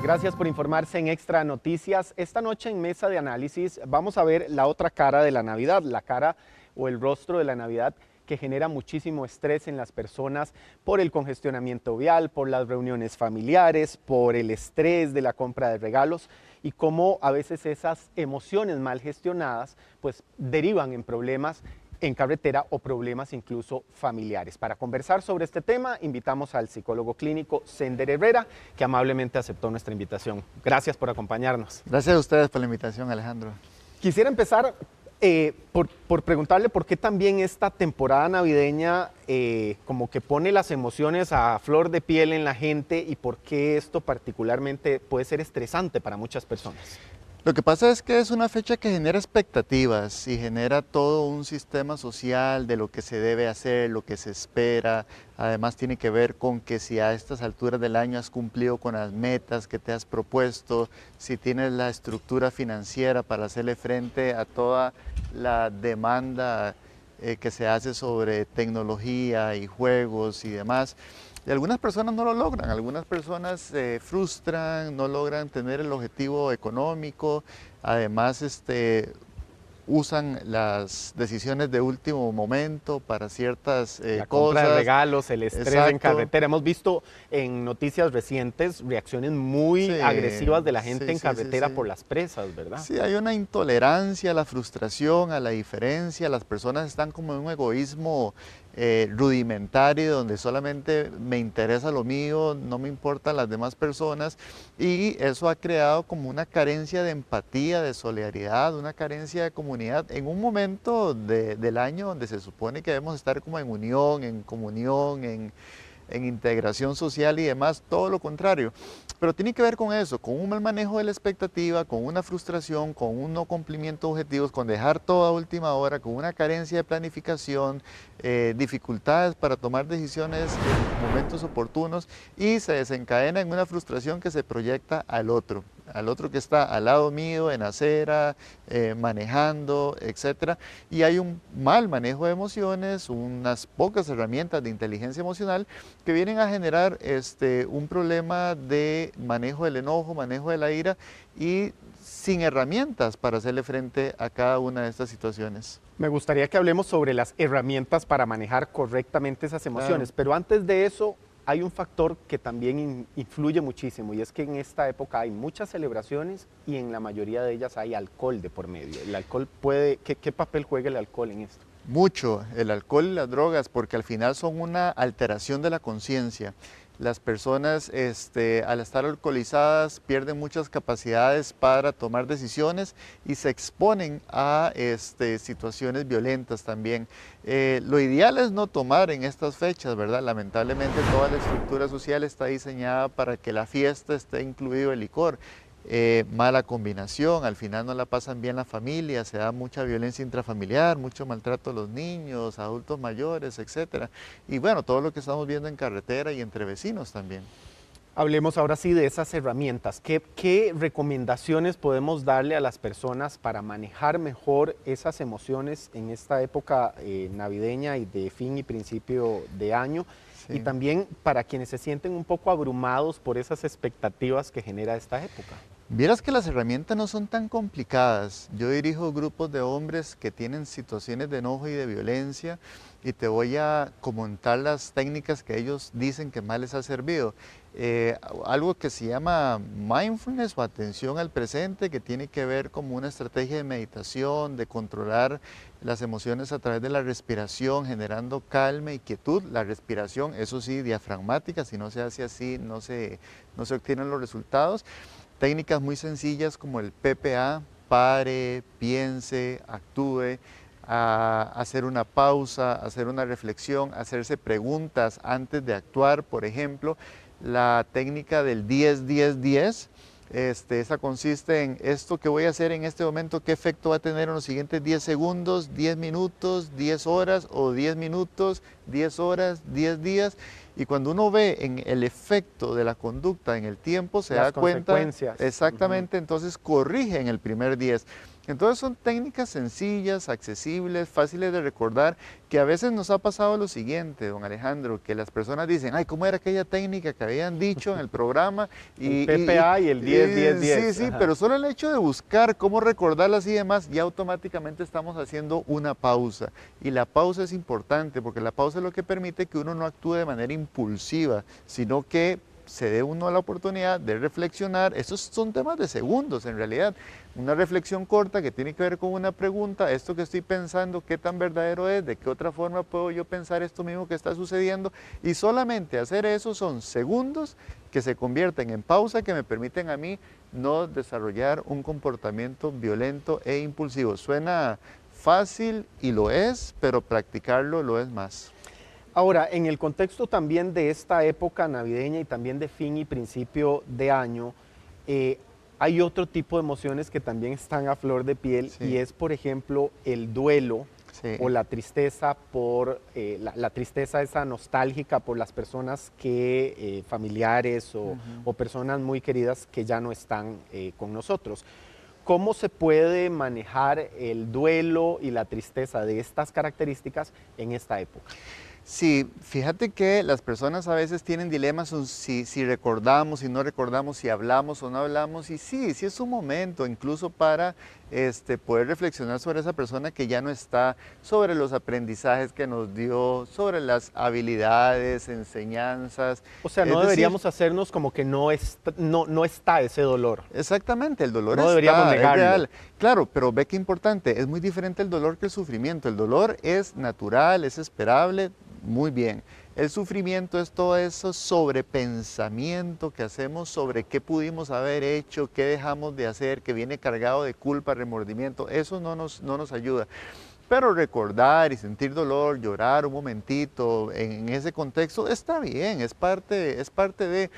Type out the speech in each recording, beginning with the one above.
Gracias por informarse en Extra Noticias. Esta noche en Mesa de Análisis vamos a ver la otra cara de la Navidad, la cara o el rostro de la Navidad que genera muchísimo estrés en las personas por el congestionamiento vial, por las reuniones familiares, por el estrés de la compra de regalos y cómo a veces esas emociones mal gestionadas pues derivan en problemas en carretera o problemas incluso familiares. Para conversar sobre este tema, invitamos al psicólogo clínico Sender Herrera, que amablemente aceptó nuestra invitación. Gracias por acompañarnos. Gracias a ustedes por la invitación, Alejandro. Quisiera empezar por preguntarle por qué también esta temporada navideña como que pone las emociones a flor de piel en la gente y por qué esto particularmente puede ser estresante para muchas personas. Lo que pasa es que es una fecha que genera expectativas y genera todo un sistema social de lo que se debe hacer, lo que se espera. Además tiene que ver con que si a estas alturas del año has cumplido con las metas que te has propuesto, si tienes la estructura financiera para hacerle frente a toda la demanda que se hace sobre tecnología y juegos y demás. Y algunas personas no lo logran, algunas personas se frustran, no logran tener el objetivo económico, además usan las decisiones de último momento para ciertas la cosas. Compra de regalos, el estrés Exacto. En carretera. Hemos visto en noticias recientes reacciones muy agresivas de la gente en carretera por las presas, ¿verdad? Sí, hay una intolerancia a la frustración, a la diferencia. Las personas están como en un egoísmo rudimentario, donde solamente me interesa lo mío, no me importan las demás personas, y eso ha creado como una carencia de empatía, de solidaridad, una carencia de comunidad en un momento del año donde se supone que debemos estar como en unión, en comunión, en integración social y demás, todo lo contrario. Pero tiene que ver con eso, con un mal manejo de la expectativa, con una frustración, con un no cumplimiento de objetivos, con dejar todo a última hora, con una carencia de planificación, dificultades para tomar decisiones en momentos oportunos y se desencadena en una frustración que se proyecta al otro que está al lado mío, en acera, manejando, etc. Y hay un mal manejo de emociones, unas pocas herramientas de inteligencia emocional que vienen a generar un problema de manejo del enojo, manejo de la ira y sin herramientas para hacerle frente a cada una de estas situaciones. Me gustaría que hablemos sobre las herramientas para manejar correctamente esas emociones, pero antes de eso hay un factor que también influye muchísimo y es que en esta época hay muchas celebraciones y en la mayoría de ellas hay alcohol de por medio. ¿El alcohol qué papel juega el alcohol en esto? Mucho, el alcohol y las drogas, porque al final son una alteración de la conciencia. Las personas al estar alcoholizadas pierden muchas capacidades para tomar decisiones y se exponen a situaciones violentas también. Lo ideal es no tomar en estas fechas, ¿verdad? Lamentablemente toda la estructura social está diseñada para que la fiesta esté incluido el licor. Mala combinación, al final no la pasan bien la familia, se da mucha violencia intrafamiliar, mucho maltrato a los niños, adultos mayores, etc. Y bueno, todo lo que estamos viendo en carretera y entre vecinos también. Hablemos ahora sí de esas herramientas. ¿Qué recomendaciones podemos darle a las personas para manejar mejor esas emociones en esta época navideña y de fin y principio de año? Sí. Y también para quienes se sienten un poco abrumados por esas expectativas que genera esta época. Vieras que las herramientas no son tan complicadas. Yo dirijo grupos de hombres que tienen situaciones de enojo y de violencia y te voy a comentar las técnicas que ellos dicen que más les ha servido. Algo que se llama mindfulness o atención al presente, que tiene que ver como una estrategia de meditación, de controlar las emociones a través de la respiración, generando calma y quietud. La respiración, eso sí, diafragmática, si no se hace así, no se obtienen los resultados. Técnicas muy sencillas como el PPA, pare, piense, actúe, a hacer una pausa, hacer una reflexión, hacerse preguntas antes de actuar, por ejemplo. La técnica del 10-10-10, esa consiste en esto que voy a hacer en este momento, qué efecto va a tener en los siguientes 10 segundos, 10 minutos, 10 horas o 10 minutos, 10 horas, 10 días. Y cuando uno ve en el efecto de la conducta en el tiempo, se da cuenta, exactamente, entonces corrige en el primer 10. Entonces son técnicas sencillas, accesibles, fáciles de recordar, que a veces nos ha pasado lo siguiente, don Alejandro, que las personas dicen, ay, ¿cómo era aquella técnica que habían dicho en el programa? El PPA y el 10-10-10. Sí, pero solo el hecho de buscar cómo recordarlas y demás, ya automáticamente estamos haciendo una pausa. Y la pausa es importante, porque la pausa es lo que permite que uno no actúe de manera impulsiva, sino que se dé uno la oportunidad de reflexionar. Estos son temas de segundos en realidad. Una reflexión corta que tiene que ver con una pregunta, esto que estoy pensando, ¿qué tan verdadero es? ¿De qué otra forma puedo yo pensar esto mismo que está sucediendo? Y solamente hacer eso son segundos que se convierten en pausa, que me permiten a mí no desarrollar un comportamiento violento e impulsivo. Suena fácil y lo es, pero practicarlo lo es más. Ahora, en el contexto también de esta época navideña y también de fin y principio de año, hay otro tipo de emociones que también están a flor de piel, Sí. y es, por ejemplo, el duelo Sí. o la tristeza por la tristeza esa nostálgica por las personas que familiares o personas muy queridas que ya no están con nosotros. ¿Cómo se puede manejar el duelo y la tristeza de estas características en esta época? Sí, fíjate que las personas a veces tienen dilemas si recordamos, si no recordamos, si hablamos o no hablamos, y sí es un momento incluso para poder reflexionar sobre esa persona que ya no está, sobre los aprendizajes que nos dio, sobre las habilidades, enseñanzas. O sea, Es no decir, deberíamos hacernos como que no está ese dolor. exactamente, el dolor No deberíamos está, es negarlo. real. Claro, pero ve qué importante, es muy diferente el dolor que el sufrimiento. El dolor es natural, es esperable, muy bien. El sufrimiento es todo eso sobrepensamiento que hacemos sobre qué pudimos haber hecho, qué dejamos de hacer, que viene cargado de culpa, remordimiento. Eso no nos ayuda. Pero recordar y sentir dolor, llorar un momentito en ese contexto está bien, es parte de...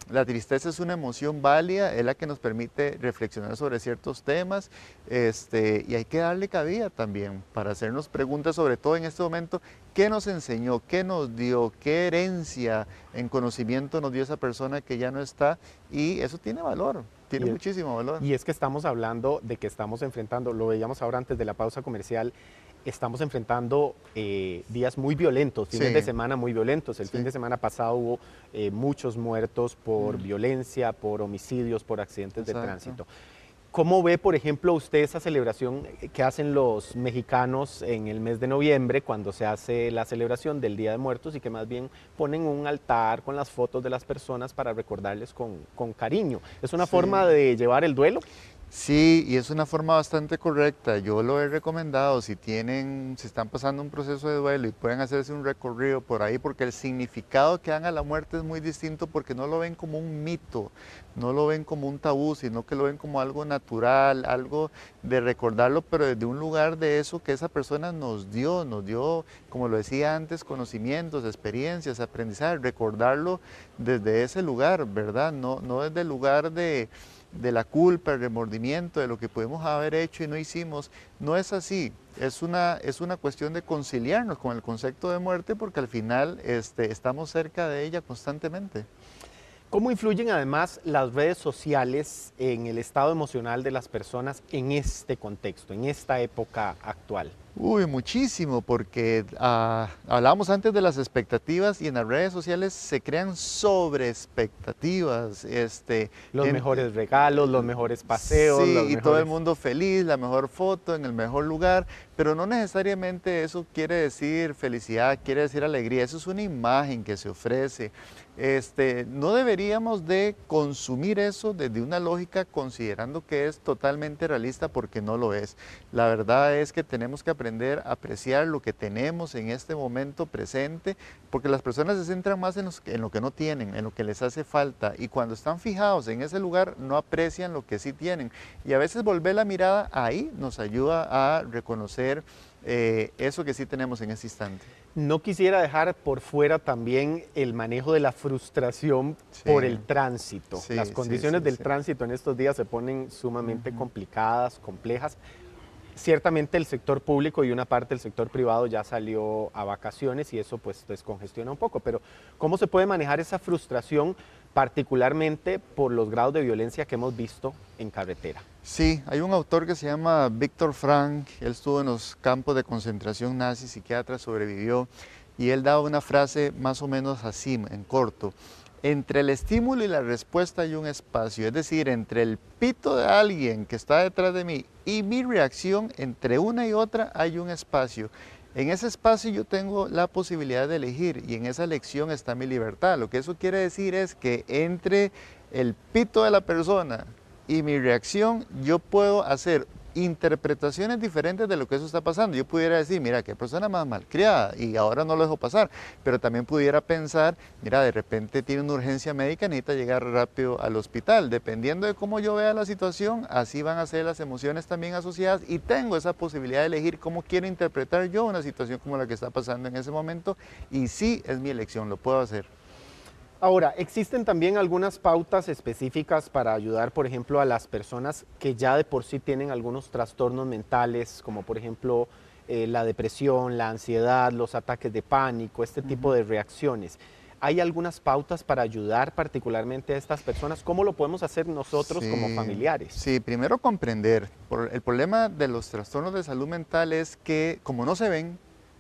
La tristeza es una emoción válida, es la que nos permite reflexionar sobre ciertos temas, y hay que darle cabida también para hacernos preguntas, sobre todo en este momento, ¿qué nos enseñó? ¿Qué nos dio? ¿Qué herencia en conocimiento nos dio esa persona que ya no está? Y eso tiene valor, tiene muchísimo valor. Y es que estamos hablando de que estamos enfrentando, lo veíamos ahora antes de la pausa comercial, estamos enfrentando días muy violentos, fines Sí. de semana muy violentos. El Sí. fin de semana pasado hubo muchos muertos por violencia, por homicidios, por accidentes de Exacto. tránsito. ¿Cómo ve, por ejemplo, usted esa celebración que hacen los mexicanos en el mes de noviembre, cuando se hace la celebración del Día de Muertos, y que más bien ponen un altar con las fotos de las personas para recordarles con cariño? ¿Es una Sí. forma de llevar el duelo? Sí, y es una forma bastante correcta. Yo lo he recomendado si están pasando un proceso de duelo y pueden hacerse un recorrido por ahí, porque el significado que dan a la muerte es muy distinto, porque no lo ven como un mito, no lo ven como un tabú, sino que lo ven como algo natural, algo de recordarlo, pero desde un lugar de eso que esa persona nos dio, como lo decía antes, conocimientos, experiencias, aprendizaje, recordarlo desde ese lugar, ¿verdad? No desde el lugar de la culpa, el remordimiento, de lo que pudimos haber hecho y no hicimos. No es así, es una cuestión de conciliarnos con el concepto de muerte, porque al final estamos cerca de ella constantemente. ¿Cómo influyen además las redes sociales en el estado emocional de las personas en este contexto, en esta época actual? Uy, muchísimo, porque hablábamos antes de las expectativas, y en las redes sociales se crean sobreexpectativas. Los mejores regalos, los mejores paseos, Sí, los y todo el mejores... mundo feliz, la mejor foto en el mejor lugar, pero no necesariamente eso quiere decir felicidad, quiere decir alegría. Eso es una imagen que se ofrece. No deberíamos de consumir eso desde una lógica considerando que es totalmente realista, porque no lo es. La verdad es que tenemos que aprender a apreciar lo que tenemos en este momento presente, porque las personas se centran más en lo que no tienen, en lo que les hace falta, y cuando están fijados en ese lugar no aprecian lo que sí tienen. Y a veces volver la mirada ahí nos ayuda a reconocer eso que sí tenemos en ese instante. No quisiera dejar por fuera también el manejo de la frustración Sí. por el tránsito. Sí, Las sí, condiciones sí, del sí. tránsito en estos días se ponen sumamente complicadas, complejas. Ciertamente el sector público y una parte del sector privado ya salió a vacaciones y eso pues descongestiona un poco, pero ¿cómo se puede manejar esa frustración particularmente por los grados de violencia que hemos visto en carretera. Sí, hay un autor que se llama Viktor Frankl, él estuvo en los campos de concentración nazi, psiquiatra, sobrevivió, y él daba una frase más o menos así, en corto: entre el estímulo y la respuesta hay un espacio, es decir, entre el pito de alguien que está detrás de mí y mi reacción, entre una y otra hay un espacio. En ese espacio yo tengo la posibilidad de elegir y en esa elección está mi libertad. Lo que eso quiere decir es que entre el pito de la persona y mi reacción yo puedo hacer interpretaciones diferentes de lo que eso está pasando. Yo pudiera decir, mira, qué persona más malcriada y ahora no lo dejo pasar, pero también pudiera pensar, mira, de repente tiene una urgencia médica, necesita llegar rápido al hospital. Dependiendo de cómo yo vea la situación, así van a ser las emociones también asociadas y tengo esa posibilidad de elegir cómo quiero interpretar yo una situación como la que está pasando en ese momento y sí es mi elección, lo puedo hacer. Ahora, existen también algunas pautas específicas para ayudar, por ejemplo, a las personas que ya de por sí tienen algunos trastornos mentales, como por ejemplo la depresión, la ansiedad, los ataques de pánico, este tipo de reacciones. ¿Hay algunas pautas para ayudar particularmente a estas personas? ¿Cómo lo podemos hacer nosotros como familiares? Sí, primero comprender. El problema de los trastornos de salud mental es que como no se ven,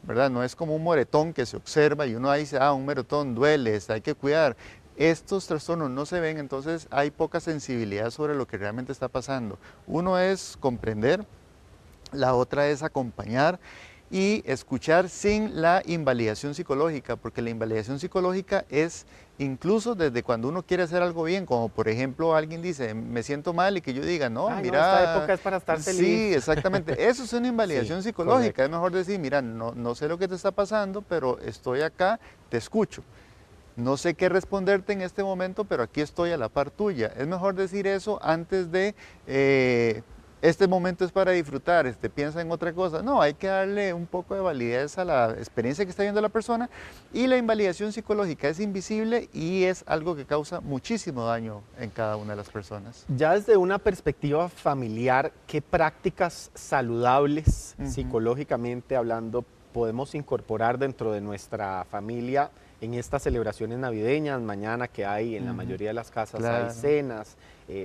¿verdad? No es como un moretón que se observa y uno ahí dice, un moretón duele, hay que cuidar. Estos trastornos no se ven, entonces hay poca sensibilidad sobre lo que realmente está pasando. Uno es comprender, la otra es acompañar y escuchar sin la invalidación psicológica, porque la invalidación psicológica es incluso desde cuando uno quiere hacer algo bien, como por ejemplo alguien dice, me siento mal y que yo diga, no, mira, esta época es para estar feliz. Sí, exactamente, eso es una invalidación Sí, psicológica, correcto. es mejor decir, mira, no sé lo que te está pasando, pero estoy acá, te escucho. No sé qué responderte en este momento, pero aquí estoy a la par tuya. Es mejor decir eso antes de, este momento es para disfrutar, piensa en otra cosa. No, hay que darle un poco de validez a la experiencia que está viendo la persona y la invalidación psicológica es invisible y es algo que causa muchísimo daño en cada una de las personas. Ya desde una perspectiva familiar, ¿qué prácticas saludables, psicológicamente hablando, podemos incorporar dentro de nuestra familia en estas celebraciones navideñas, mañana que hay en la mayoría de las casas, Claro. hay cenas,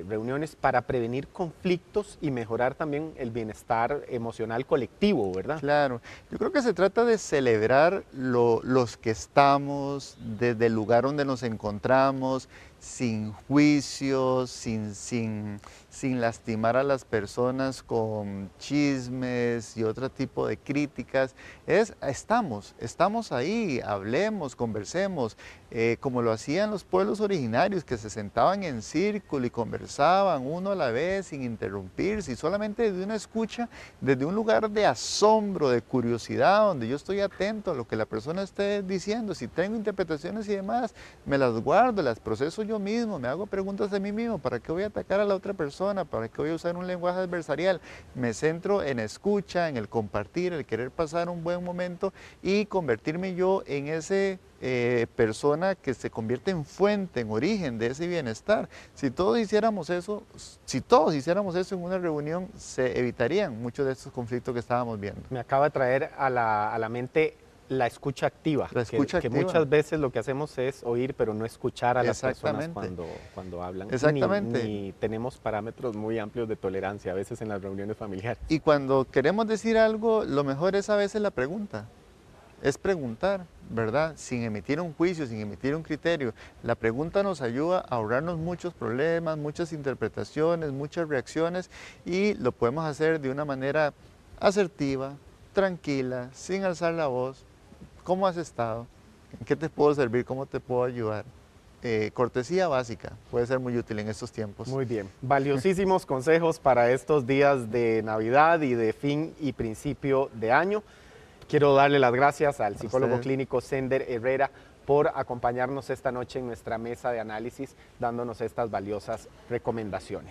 reuniones para prevenir conflictos y mejorar también el bienestar emocional colectivo, ¿verdad? Claro, yo creo que se trata de celebrar los que estamos, desde el lugar donde nos encontramos, sin juicios, sin lastimar a las personas con chismes y otro tipo de críticas. Estamos ahí, hablemos, conversemos, como lo hacían los pueblos originarios, que se sentaban en círculo y conversaban uno a la vez sin interrumpirse y solamente desde una escucha, desde un lugar de asombro, de curiosidad, donde yo estoy atento a lo que la persona esté diciendo. Si tengo interpretaciones y demás, me las guardo, las proceso yo mismo, me hago preguntas a mí mismo, ¿para qué voy a atacar a la otra persona? ¿Para qué voy a usar un lenguaje adversarial? Me centro en escucha, en el compartir, el querer pasar un buen momento y convertirme yo en ese persona que se convierte en fuente, en origen de ese bienestar. Si todos hiciéramos eso en una reunión, se evitarían muchos de estos conflictos que estábamos viendo. Me acaba de traer a la mente la escucha activa, La escucha que activa. muchas veces lo que hacemos es oír, pero no escuchar a las personas Exactamente. cuando hablan. Exactamente. Ni tenemos parámetros muy amplios de tolerancia a veces en las reuniones familiares. Y cuando queremos decir algo, lo mejor es a veces la pregunta. Es preguntar, ¿verdad? Sin emitir un juicio, sin emitir un criterio. La pregunta nos ayuda a ahorrarnos muchos problemas, muchas interpretaciones, muchas reacciones y lo podemos hacer de una manera asertiva, tranquila, sin alzar la voz. ¿Cómo has estado? ¿En qué te puedo servir? ¿Cómo te puedo ayudar? Cortesía básica puede ser muy útil en estos tiempos. Muy bien, valiosísimos consejos para estos días de Navidad y de fin y principio de año. Quiero darle las gracias al psicólogo clínico Sender Herrera por acompañarnos esta noche en nuestra mesa de análisis, dándonos estas valiosas recomendaciones.